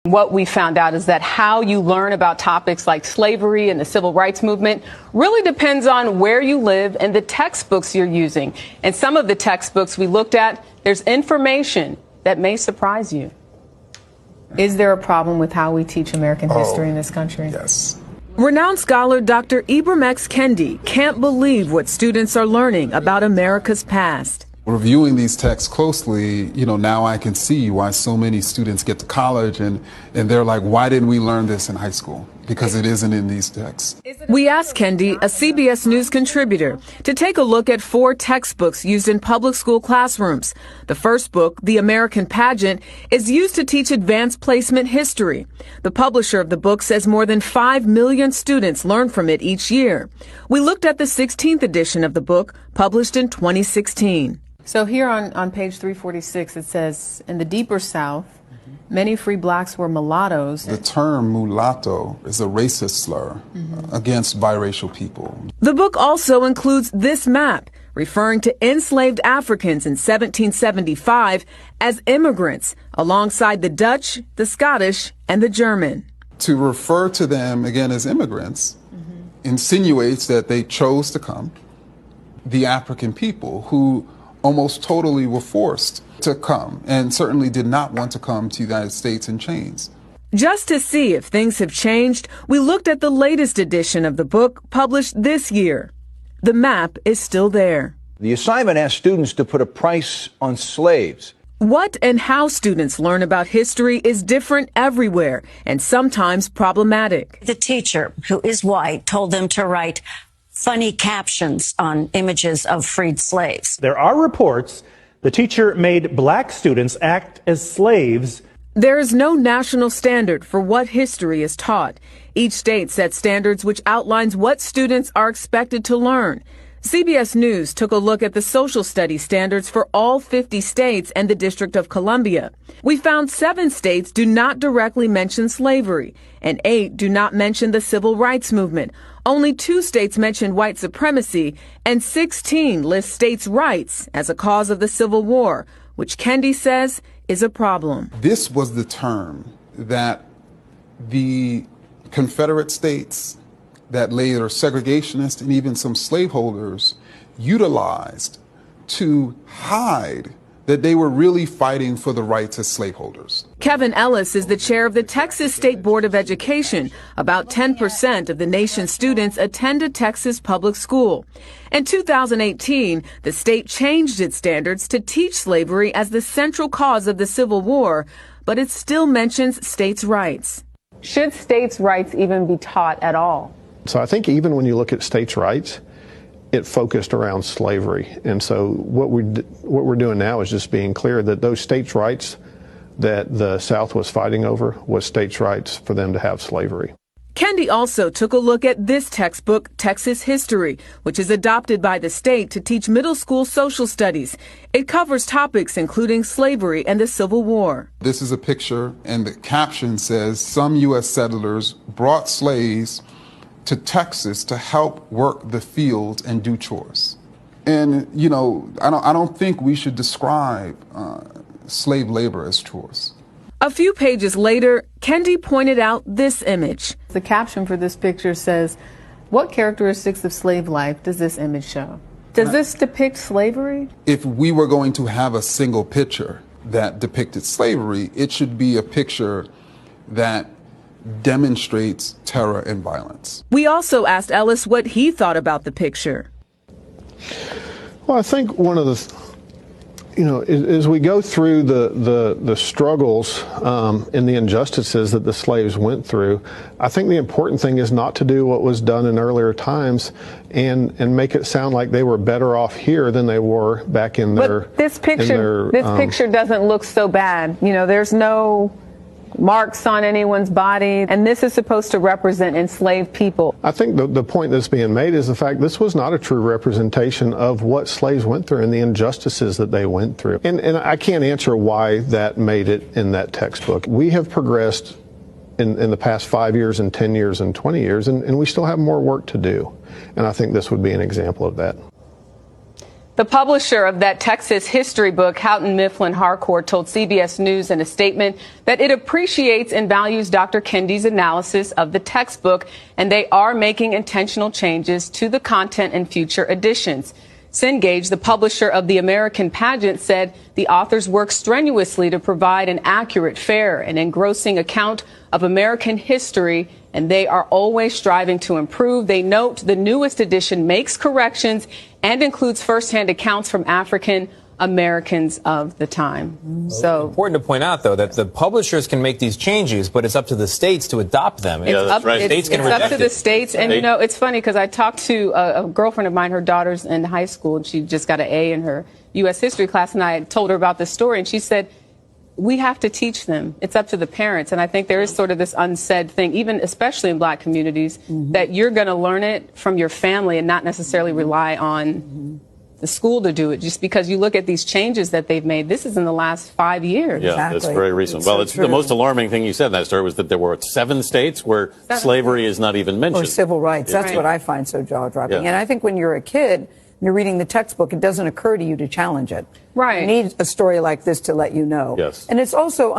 What we found out is that how you learn about topics like slavery and the civil rights movement really depends on where you live and the textbooks you're using. And some of the textbooks we looked at, there's information that may surprise you. Is there a problem with how we teach American history in this country? Yes. Renowned scholar Dr. Ibram X. Kendi can't believe what students are learning about America's past. Reviewing these texts closely, now I can see why so many students get to college and they're like, why didn't we learn this in high school? Because it isn't in these texts. We asked Kendi, a CBS News contributor, to take a look at 4 textbooks used in public school classrooms. The first book, The American Pageant, is used to teach advanced placement history. The publisher of the book says more than 5 million students learn from it each year. We looked at the 16th edition of the book, published in 2016. So here on page 346, it says, in the deeper South, many free blacks were mulattoes. The term mulatto is a racist slur against biracial people. The book also includes this map, referring to enslaved Africans in 1775 as immigrants, alongside the Dutch, the Scottish, and the German. To refer to them, again, as immigrants insinuates that they chose to come, the African people who almost totally were forced to come and certainly did not want to come to the United States in chains. Just to see if things have changed, we looked at the latest edition of the book published this year. The map is still there. The assignment asked students to put a price on slaves. What and how students learn about history is different everywhere and sometimes problematic. The teacher, who is white, told them to write funny captions on images of freed slaves. There are reports the teacher made black students act as slaves. There is no national standard for what history is taught. Each state sets standards which outlines what students are expected to learn. CBS News took a look at the social studies standards for all 50 states and the District of Columbia. We found 7 states do not directly mention slavery, and 8 do not mention the civil rights movement. Only 2 states mention white supremacy, and 16 list states' rights as a cause of the Civil War, which Kendi says is a problem. This was the term that the Confederate states, that later segregationists and even some slaveholders utilized to hide that they were really fighting for the rights as slaveholders. Kevin Ellis is the chair of the Texas State Board of Education. About 10% of the nation's students attend a Texas public school. In 2018, the state changed its standards to teach slavery as the central cause of the Civil War, but it still mentions states' rights. Should states' rights even be taught at all? So I think even when you look at states' rights, it focused around slavery. And so what we're doing now is just being clear that those states' rights that the South was fighting over was states' rights for them to have slavery. Kendi also took a look at this textbook, Texas History, which is adopted by the state to teach middle school social studies. It covers topics including slavery and the Civil War. This is a picture, and the caption says, "Some U.S. settlers brought slaves to Texas to help work the fields and do chores." And, I don't think we should describe slave labor as chores. A few pages later, Kendi pointed out this image. The caption for this picture says, "What characteristics of slave life does this image show?" Does this depict slavery? If we were going to have a single picture that depicted slavery, it should be a picture that demonstrates terror and violence. We also asked Ellis what he thought about the picture. Well, I think one of the, as we go through the struggles and the injustices that the slaves went through, I think the important thing is not to do what was done in earlier times and make it sound like they were better off here than they were back in their. But this picture doesn't look so bad. There's no marks on anyone's body, and this is supposed to represent enslaved people. I think the point that's being made is the fact this was not a true representation of what slaves went through and the injustices that they went through. And I can't answer why that made it in that textbook. We have progressed in the past 5 years and 10 years and 20 years, and we still have more work to do. And I think this would be an example of that. The publisher of that Texas history book, Houghton Mifflin Harcourt, told CBS News in a statement that it appreciates and values Dr. Kendi's analysis of the textbook, and they are making intentional changes to the content in future editions. Cengage, the publisher of The American Pageant, said the authors work strenuously to provide an accurate, fair, and engrossing account of American history, and they are always striving to improve. They note the newest edition makes corrections and includes firsthand accounts from African Americans of the time. So important to point out, though, that the publishers can make these changes, but it's up to the states to adopt them. It's up to the states. And, They- you know, it's funny because I talked to a girlfriend of mine, her daughter's in high school, and she just got an A in her U.S. history class, and I told her about this story, and she said, we have to teach them. It's up to the parents. And I think there is sort of this unsaid thing, even especially in black communities, that you're going to learn it from your family and not necessarily rely on the school to do it. Just because you look at these changes that they've made, this is in the last 5 years. Yeah, that's very recent. Well, it's the most alarming thing you said in that story was that there were 7 states where slavery is not even mentioned. Or civil rights. That's Right. what I find so jaw-dropping. Yeah. And I think when you're a kid, you're reading the textbook, it doesn't occur to you to challenge it. Right. You need a story like this to let you know. Yes. And it's also